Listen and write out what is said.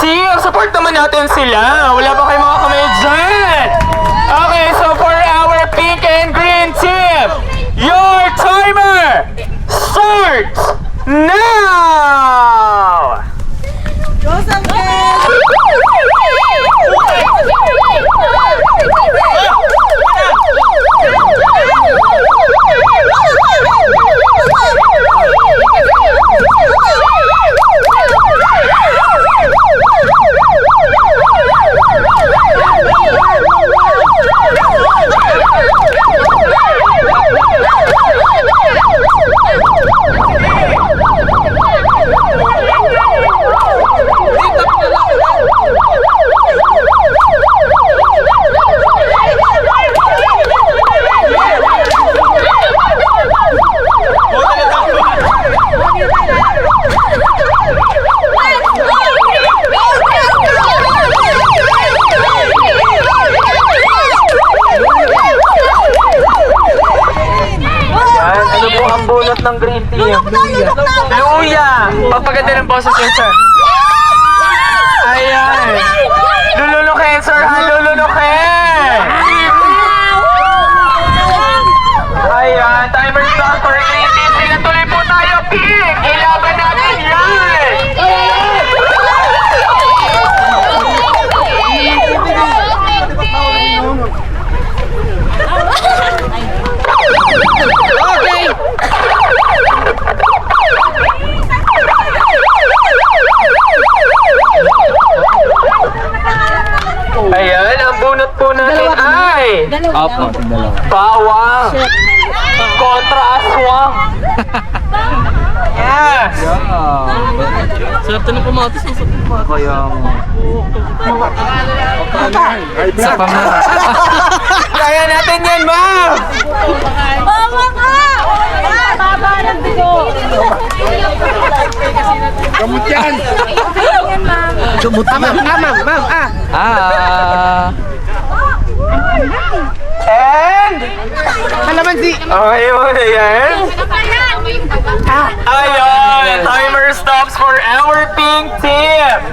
team, support naman natin sila. Wala ba kayong mga kamay dyan? Okay, so for our pink and green team, your timer starts now! Ng green tea. Luya! Pagpaganda ng boses yun, sir. Ayan. Lulunukin, sir, ha? Lulunukin! Ayan. Timer stop for green tea. Sige, tuloy po tayo, pink! Ilaban natin yan! Ayan, ang bunot po natin ay bawang kontra aswang. Yes! Sarap na pumatis. Kaya Sa pamara. kaya natin yan, ma'am! Bawa ka! Baba ng bigo! Gamot yan! Gamot na. Ma'am, And... Kalamansi! Okay mo na yan? Ayun! Timer stops for our pink team!